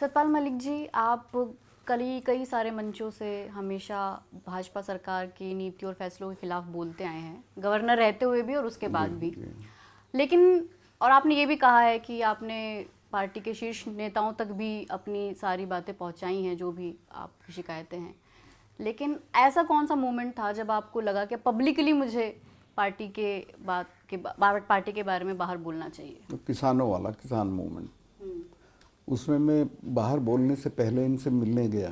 सतपाल मलिक जी, आप कई सारे मंचों से हमेशा भाजपा सरकार की नीति और फैसलों के खिलाफ बोलते आए हैं, गवर्नर रहते हुए भी और उसके बाद भी। लेकिन और आपने ये भी कहा है कि आपने पार्टी के शीर्ष नेताओं तक भी अपनी सारी बातें पहुंचाई हैं, जो भी आपकी शिकायतें हैं। लेकिन ऐसा कौन सा मोमेंट था जब आपको लगा कि पब्लिकली मुझे पार्टी के बारे में बाहर बोलना चाहिए? तो किसानों वाला किसान मूवमेंट, उसमें मैं बाहर बोलने से पहले इनसे मिलने गया।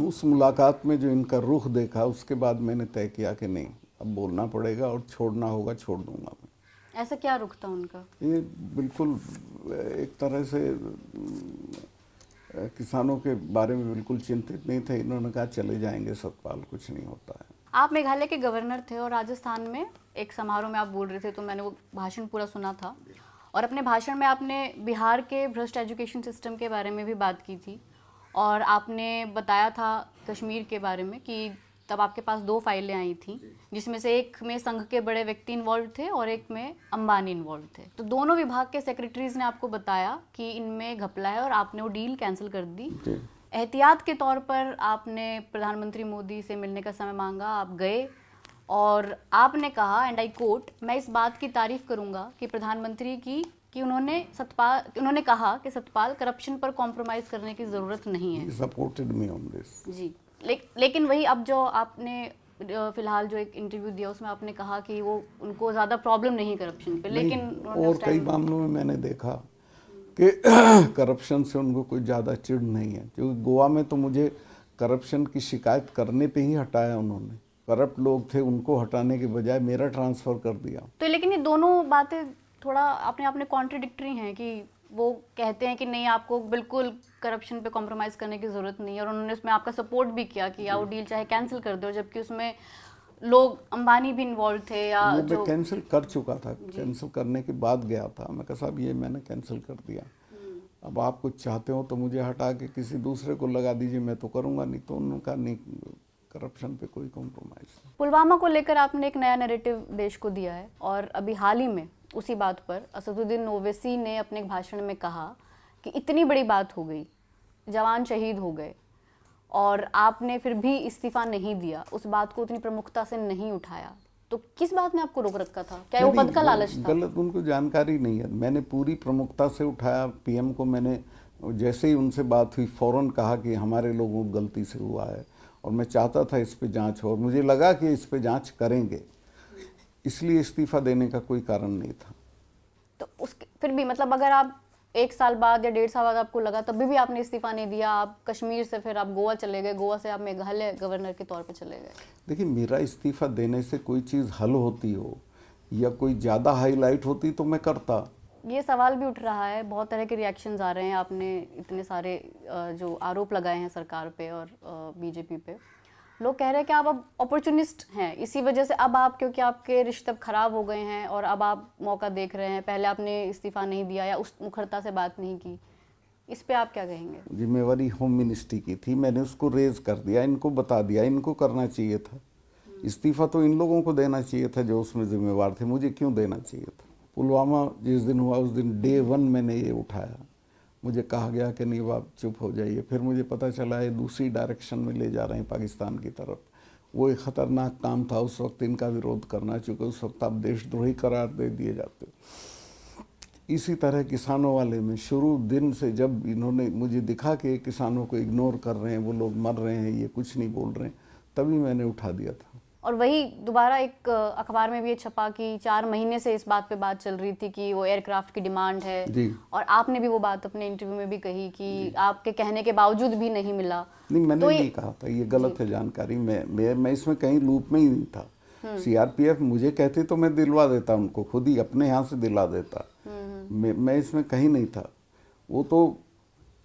उस मुलाकात में जो इनका रुख देखा, उसके बाद मैंने तय किया कि नहीं, अब बोलना पड़ेगा और छोड़ना होगा, छोड़ दूंगा मैं। ऐसा क्या रुख था उनका? ये बिल्कुल एक तरह से किसानों के बारे में बिल्कुल चिंतित नहीं थे। इन्होंने कहा चले जाएंगे सतपाल, कुछ नहीं होता है। आप मेघालय के गवर्नर थे और राजस्थान में एक समारोह में आप बोल रहे थे, तो मैंने वो भाषण पूरा सुना था। और अपने भाषण में आपने बिहार के भ्रष्ट एजुकेशन सिस्टम के बारे में भी बात की थी, और आपने बताया था कश्मीर के बारे में कि तब आपके पास 2 फाइलें आई थी, जिसमें से एक में संघ के बड़े व्यक्ति इन्वॉल्व थे और एक में अंबानी इन्वॉल्व थे। तो दोनों विभाग के सेक्रेटरीज ने आपको बताया कि इनमें घपला है और आपने वो डील कैंसिल कर दी। एहतियात के तौर पर आपने प्रधानमंत्री मोदी से मिलने का समय मांगा, आप गए और आपने कहा, एंड आई कोट, मैं इस बात की तारीफ करूंगा कि प्रधानमंत्री की कि उन्होंने कहा कि सतपाल, करप्शन पर कॉम्प्रोमाइज करने की जरूरत नहीं है। Supported me on this. जी, लेकिन वही अब जो आपने फिलहाल जो एक इंटरव्यू दिया उसमें आपने कहा कि वो उनको ज़्यादा प्रॉब्लम नहीं करप्शन पे, लेकिन और कई मामलों में मैंने देखा कि करप्शन से उनको कोई ज़्यादा चिढ़ नहीं है। क्योंकि गोवा में तो मुझे करप्शन की शिकायत करने पे ही हटाया उन्होंने। करप्ट लोग थे, उनको हटाने के बजाय मेरा ट्रांसफ़र कर दिया। तो लेकिन ये दोनों बातें थोड़ा अपने आप में कॉन्ट्रडिक्टरी हैं कि वो कहते हैं कि नहीं, आपको बिल्कुल करप्शन पे कॉम्प्रोमाइज़ करने की ज़रूरत नहीं है, और उन्होंने उसमें आपका सपोर्ट भी किया कि या वो डील चाहे कैंसिल कर दो, जबकि उसमें लोग अंबानी भी इन्वॉल्व थे। या वो जो मैं कैंसिल कर चुका था, कैंसिल करने के बाद गया था। मैं कहा साहब, ये मैंने कैंसिल कर दिया, अब आप कुछ चाहते हो तो मुझे हटा के किसी दूसरे को लगा दीजिए, मैं तो करूँगा नहीं। तो उनका नहीं, करप्शन पे कोई कॉम्प्रोमाइज़ नहीं। पुलवामा को लेकर आपने एक नया नैरेटिव देश को दिया है, और अभी हाल ही में उसी बात पर असदुद्दीन ओवैसी ने अपने एक भाषण में कहा कि इतनी बड़ी बात हो गई, जवान शहीद हो गए, और आपने फिर भी इस्तीफा नहीं दिया, उस बात को उतनी प्रमुखता से नहीं उठाया। तो किस बात ने आपको रोक रखा था? क्या वो पद का लालच था? गलत, उनको जानकारी नहीं है। मैंने पूरी प्रमुखता से उठाया। पीएम को मैंने जैसे ही उनसे बात हुई फौरन कहा कि हमारे लोगों को गलती से हुआ है और मैं चाहता था इस पे जांच हो, और मुझे लगा कि इस पे जांच करेंगे, इसलिए इस्तीफा देने का कोई कारण नहीं था। तो उसके फिर भी मतलब अगर आप 1 साल बाद या 1.5 साल बाद आपको लगा, तभी भी आपने इस्तीफा नहीं दिया, आप कश्मीर से फिर आप गोवा चले गए, गोवा से आप मेघालय गवर्नर के तौर पे चले गए। देखिए, मेरा इस्तीफा देने से कोई चीज़ हल होती हो या कोई ज़्यादा हाईलाइट होती तो मैं करता। ये सवाल भी उठ रहा है, बहुत तरह के रिएक्शंस आ रहे हैं, आपने इतने सारे जो आरोप लगाए हैं सरकार पे और बीजेपी पे। लोग कह रहे हैं कि आप अब अपॉर्चुनिस्ट हैं, इसी वजह से अब आप, क्योंकि आपके रिश्ते अब खराब हो गए हैं और अब आप मौका देख रहे हैं, पहले आपने इस्तीफा नहीं दिया या उस मुखरता से बात नहीं की। इस पे आप क्या कहेंगे? जिम्मेवारी होम मिनिस्ट्री की थी, मैंने उसको रेज कर दिया, इनको बता दिया, इनको करना चाहिए था। इस्तीफा तो इन लोगों को देना चाहिए था जो उसमें जिम्मेवार थे, मुझे क्यों देना चाहिए था? पुलवामा जिस दिन हुआ उस दिन डे 1 मैंने ये उठाया। मुझे कहा गया कि नहीं, आप चुप हो जाइए। फिर मुझे पता चला ये दूसरी डायरेक्शन में ले जा रहे हैं, पाकिस्तान की तरफ। वो एक ख़तरनाक काम था उस वक्त इनका विरोध करना, चूँकि उस वक्त आप देशद्रोही करार दे दिए जाते। इसी तरह किसानों वाले में शुरू दिन से जब इन्होंने मुझे दिखा कि किसानों को इग्नोर कर रहे हैं, वो लोग मर रहे हैं, ये कुछ नहीं बोल रहे हैं, तभी मैंने उठा दिया था। और वही दोबारा एक अखबार में भी ये छपा कि 4 महीने से इस बात पे बात चल रही थी कि वो एयरक्राफ्ट की डिमांड है जी। और आपने भी वो बात अपने इंटरव्यू में भी कही कि आपके कहने के बावजूद भी नहीं मिला। नहीं, मैंने तो नहीं कहा था, ये गलत है जानकारी। मैं इसमें कहीं लूप में ही नहीं था। सीआरपीएफ मुझे कहते तो मैं दिलवा देता उनको, खुद ही अपने यहाँ से दिला देता। मैं इसमें कहीं नहीं था। वो तो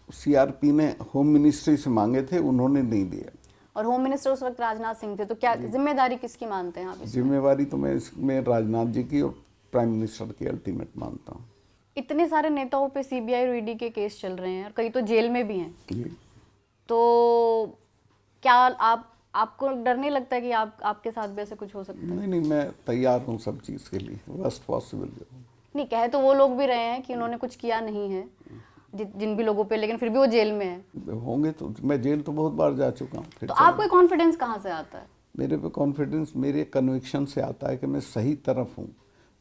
सीआरपी ने होम मिनिस्ट्री से मांगे थे, उन्होंने नहीं दिया। और होम मिनिस्टर उस वक्त राजनाथ सिंह थे, तो क्या जिम्मेदारी किसकी मानते हैं आप इसमें? जिम्मेवारी तो मैं इसमें राजनाथ जी की और प्राइम मिनिस्टर की अल्टीमेट मानता हूँ। इतने सारे नेताओं पे सीबीआई और ईडी के केस चल रहे हैं और कई तो जेल में भी हैं, जी। तो क्या आपको डर नहीं लगता है कि आपके साथ भी ऐसे कुछ हो सकता है? नहीं, मैं तैयार हूँ सब चीज़ के लिए, वर्स्ट पॉसिबल। नहीं, कहे तो वो लोग भी रहे हैं कि उन्होंने कुछ किया नहीं है, जिन भी लोगों पे, लेकिन फिर भी वो जेल में है। होंगे तो, मैं जेल तो बहुत बार जा चुका हूँ। तो आपको कॉन्फिडेंस कहाँ से आता है? मेरे पे कॉन्फिडेंस मेरे कन्विक्शन से आता है कि मैं सही तरफ हूँ,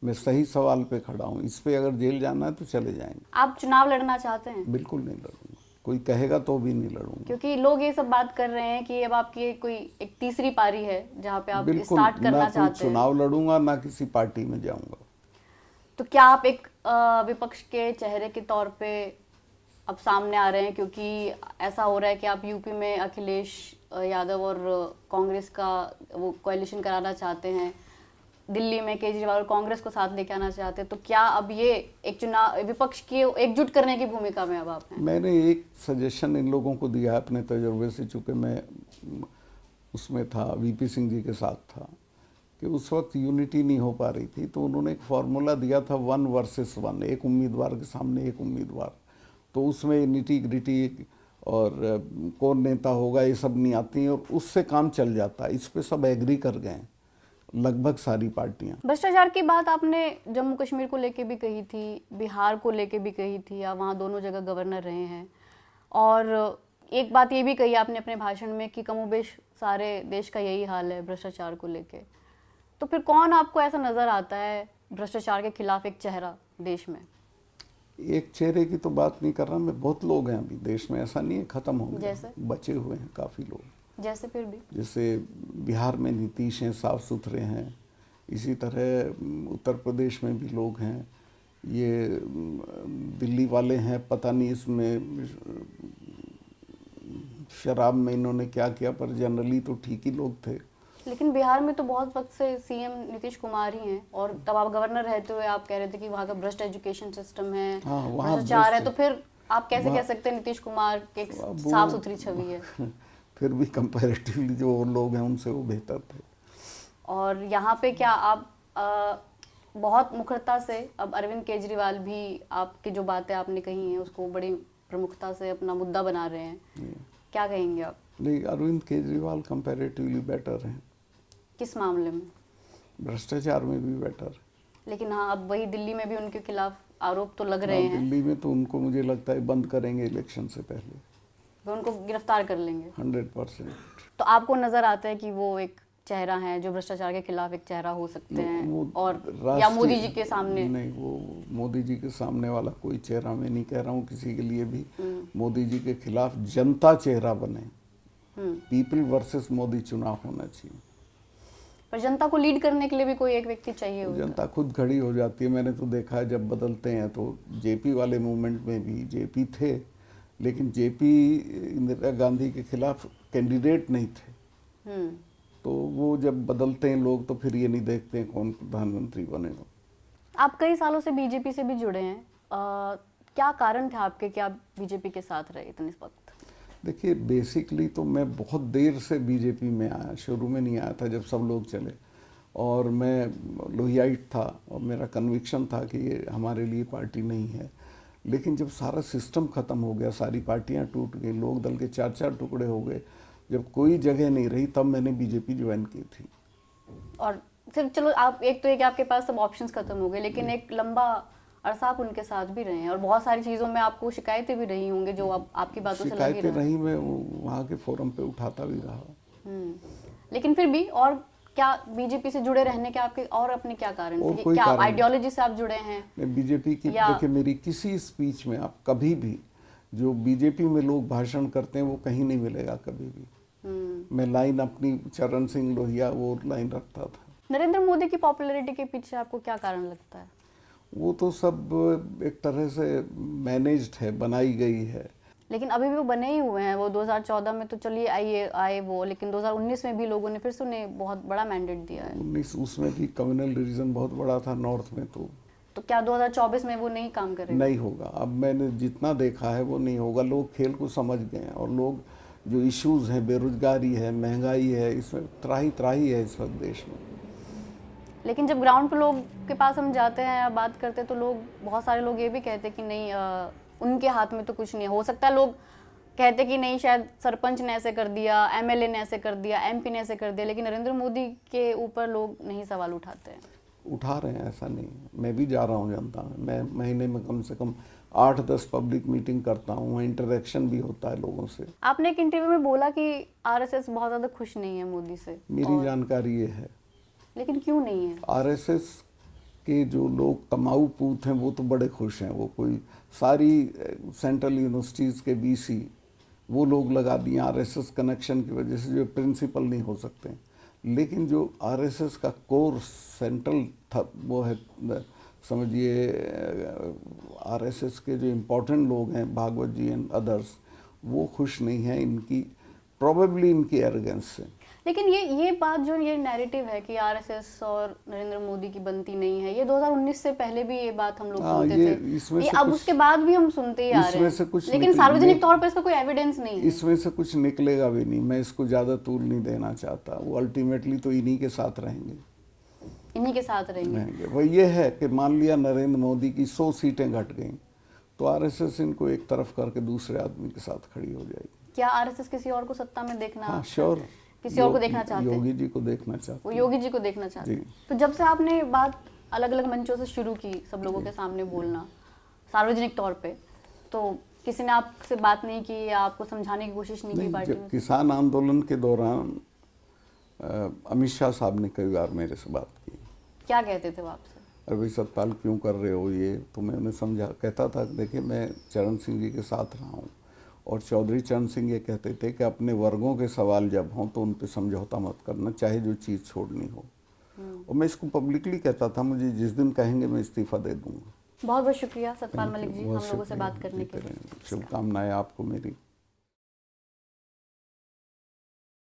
मैं सही सवाल पे खड़ा हूँ। इस पे अगर जेल जाना है तो चले जाएंगे। आप चुनाव लड़ना चाहते हैं? बिल्कुल नहीं लड़ूंगा, कोई कहेगा तो भी नहीं लड़ूंगा। क्योंकि लोग ये सब बात कर रहे हैं कि अब आपकी कोई एक तीसरी पारी है जहाँ पे आप बिल्कुल, स्टार्ट करना ना कोई चाहते हैं। चुनाव लड़ूंगा, ना किसी पार्टी में जाऊंगा। तो क्या आप एक विपक्ष के चेहरे के तौर पे अब सामने आ रहे हैं, क्योंकि ऐसा हो रहा है कि आप यूपी में अखिलेश यादव और कांग्रेस का वो कोalition कराना चाहते हैं, दिल्ली में केजरीवाल और कांग्रेस को साथ लेके आना चाहते हैं, तो क्या अब ये एक चुनाव विपक्ष की एकजुट करने की भूमिका में अब आप हैं? मैंने एक सजेशन इन लोगों को दिया है अपने तजुर्बे से, चूँकि मैं उसमें था, वीपी सिंह जी के साथ था, कि उस वक्त यूनिटी नहीं हो पा रही थी, तो उन्होंने एक फार्मूला दिया था 1 वर्सेस 1, एक उम्मीदवार के सामने एक उम्मीदवार। तो उसमें निटी ग्रिटी और कौन नेता होगा ये सब नहीं आती और उससे काम चल जाता है। इस पे सब एग्री कर गए लगभग सारी पार्टियां। भ्रष्टाचार की बात आपने जम्मू कश्मीर को लेके भी कही थी, बिहार को लेके भी कही थी, आप वहाँ दोनों जगह गवर्नर रहे हैं, और एक बात ये भी कही आपने अपने भाषण में कि कमोबेश सारे देश का यही हाल है भ्रष्टाचार को लेके। तो फिर कौन आपको ऐसा नजर आता है भ्रष्टाचार के खिलाफ एक चेहरा देश में? एक चेहरे की तो बात नहीं कर रहा मैं, बहुत लोग हैं अभी देश में, ऐसा नहीं है खत्म हो गए, जैसे बचे हुए हैं काफ़ी लोग। जैसे फिर भी जैसे बिहार में नीतीश हैं, साफ सुथरे हैं, इसी तरह उत्तर प्रदेश में भी लोग हैं, ये दिल्ली वाले हैं, पता नहीं इसमें शराब में इन्होंने क्या किया, पर जनरली तो ठीक ही लोग थे। लेकिन बिहार में तो बहुत वक्त से सीएम नीतीश कुमार ही हैं, और तब आप गवर्नर रहते हुए आप कह रहे थे कि वहाँ का भ्रष्ट एजुकेशन सिस्टम है, हाँ, वहाँ भ्रष्टाचार है, तो फिर आप कैसे कह सकते हैं नीतीश कुमार की एक साफ सुथरी छवि है? फिर भी कंपैरेटिवली जो और लोग हैं उनसे वो बेहतर थे। और यहाँ पे क्या आप बहुत मुखरता से अब अरविंद केजरीवाल भी आपकी जो बातें आपने कही हैं उसको बड़ी प्रमुखता से अपना मुद्दा बना रहे हैं, क्या कहेंगे आप? नहीं, अरविंद केजरीवाल कंपैरेटिवली बेटर हैं। किस मामले में? भ्रष्टाचार में भी बेटर। लेकिन हाँ, अब वही दिल्ली में भी उनके खिलाफ आरोप तो लग रहे हैं। दिल्ली में तो उनको मुझे लगता है बंद करेंगे इलेक्शन से पहले, वो उनको गिरफ्तार कर लेंगे 100%। तो आपको नजर आता है कि वो एक चेहरा है जो भ्रष्टाचार के खिलाफ एक चेहरा हो सकते हैं, और या मोदी जी के सामने? नहीं, वो मोदी जी के सामने वाला कोई चेहरा मैं नहीं कह रहा हूँ किसी के लिए भी। मोदी जी के खिलाफ जनता चेहरा बने, पीपल वर्सेस मोदी चुनाव होना चाहिए। पर जनता को लीड करने के लिए भी कोई एक व्यक्ति चाहिए होता है। जनता खुद खड़ी हो जाती है। मैंने तो देखा है जब बदलते हैं, तो जेपी वाले मूवमेंट में भी जेपी थे, लेकिन जेपी इंदिरा गांधी के खिलाफ कैंडिडेट नहीं थे। तो वो जब बदलते हैं लोग तो फिर ये नहीं देखते हैं कौन प्रधानमंत्री बनेगा। आप कई सालों से बीजेपी से भी जुड़े हैं, क्या कारण था आपके कि आप बीजेपी के साथ रहे इतने वक्त? देखिए, बेसिकली तो मैं बहुत देर से बीजेपी में आया, शुरू में नहीं आया था जब सब लोग चले, और मैं लोहियाइट था और मेरा कन्विक्शन था कि ये हमारे लिए पार्टी नहीं है। लेकिन जब सारा सिस्टम ख़त्म हो गया, सारी पार्टियां टूट गई, लोक दल के 4-4 टुकड़े हो गए, जब कोई जगह नहीं रही, तब मैंने बीजेपी ज्वाइन की थी। और फिर चलो, आप एक तो एक आपके पास सब ऑप्शंस खत्म हो गए, लेकिन एक लंबा अरसा आप उनके साथ भी रहे हैं और बहुत सारी चीज़ों में आपको शिकायतें भी रही होंगी जो आपकी बातों से लगी शिकायतें रही, मैं वहाँ के फोरम पे उठाता भी रहा। लेकिन फिर भी, और क्या बीजेपी से जुड़े रहने के आपके और अपने क्या कारण थे? क्या कारण आइडियोलॉजी से आप जुड़े हैं? मैं बीजेपी की, देखिए मेरी किसी स्पीच में आप कभी भी जो बीजेपी में लोग भाषण करते हैं वो कहीं नहीं मिलेगा कभी भी। मैं लाइन अपनी चरण सिंह लोहिया वो लाइन रखता था। नरेंद्र मोदी की पॉपुलैरिटी के पीछे आपको क्या कारण लगता है? वो तो सब एक तरह से मैनेज्ड है, बनाई गई है। लेकिन अभी भी वो बने ही हुए हैं। वो 2014 में तो चलिए आए वो, लेकिन 2019 में भी लोगों ने फिर से उन्हें बहुत बड़ा मैंडेट दिया है। 19 उसमें भी कम्युनल रीजन बहुत बड़ा था नॉर्थ में। तो क्या 2024 में वो नहीं काम करेगा? नहीं होगा। अब मैंने जितना देखा है वो नहीं होगा। लोग खेल को समझ गए हैं और लोग जो इश्यूज हैं, बेरोजगारी है, महंगाई है, इसमें त्राही त्राही है इस वक्त देश में। लेकिन जब ग्राउंड पर लोग के पास हम जाते हैं या बात करते हैं तो लोग, बहुत सारे लोग ये भी कहते हैं कि नहीं, उनके हाथ में तो कुछ नहीं हो सकता। लोग कहते कि नहीं, शायद सरपंच ने ऐसे कर दिया, एमएलए ने ऐसे कर दिया, एमपी ने ऐसे कर दिया, लेकिन नरेंद्र मोदी के ऊपर लोग नहीं सवाल उठाते हैं। उठा रहे हैं, ऐसा नहीं। मैं भी जा रहा हूँ जनता में। मैं महीने में कम से कम 8-10 पब्लिक मीटिंग करता हूँ, इंटरेक्शन भी होता है लोगों से। आपने एक इंटरव्यू में बोला कि आरएसएस बहुत ज़्यादा खुश नहीं है मोदी से। मेरी जानकारी ये है, लेकिन क्यों नहीं है? आरएसएस के जो लोग कमाऊ पूत हैं वो तो बड़े खुश हैं। वो कोई सारी सेंट्रल यूनिवर्सिटीज़ के वीसी वो लोग लगा दिए आरएसएस कनेक्शन की वजह से, जो प्रिंसिपल नहीं हो सकते। लेकिन जो आरएसएस का कोर सेंट्रल था वो है, समझिए आरएसएस के जो इम्पोर्टेंट लोग हैं, भागवत जी एंड अदर्स, वो खुश नहीं हैं इनकी, प्रोबेबली इनकी एरोगेंस से। लेकिन ये बात जो ये नैरेटिव है कि आरएसएस और नरेंद्र मोदी की बनती नहीं है, ये 2019 से पहले भी ये बात हम लोग सुनते थे। इसमें ये से अब कुछ, उसके बाद भी हम सुनते ही आ रहे इसमें से हैं, कुछ लेकिन सार्वजनिक तौर पर इसका कोई एविडेंस नहीं है। इसमें से कुछ निकलेगा भी नहीं। मैं इसको ज़्यादा तूल नहीं देना चाहता। वो अल्टीमेटली तो इन्हीं के साथ रहेंगे, इन्हीं के साथ रहेंगे। वो ये है कि मान लिया नरेंद्र मोदी की 100 सीटें घट गई तो आरएसएस इनको एक तरफ करके दूसरे आदमी के साथ खड़ी हो जाएगी। क्या आरएसएस किसी और को सत्ता में देखना? हाँ श्योर, किसी और को देखना चाहते हैं? योगी जी को देखना चाहते वो योगी जी को देखना चाहते हैं। जी। तो जब से आपने बात अलग अलग मंचों से शुरू की, सब लोगों के सामने बोलना सार्वजनिक तौर पे, तो किसी ने आपसे बात नहीं की या आपको समझाने की कोशिश नहीं की पार्टी में? किसान आंदोलन के दौरान अमित शाह साहब ने कई बार मेरे से बात की। क्या कहते थे वो आपसे? अरे सतपाल क्यों कर रहे हो ये? तो मैं उन्हें समझा, कहता था देखिए मैं चरण सिंह जी के साथ रहा हूँ और चौधरी चरण सिंह ये कहते थे कि अपने वर्गों के सवाल जब हों तो उन पे समझौता मत करना, चाहे जो चीज़ छोड़नी हो। और मैं इसको पब्लिकली कहता था, मुझे जिस दिन कहेंगे मैं इस्तीफा दे दूंगा। बहुत बहुत शुक्रिया सतपाल मलिक जी, हम लोगों से बात करने के लिए। शुभकामनाएं आपको मेरी।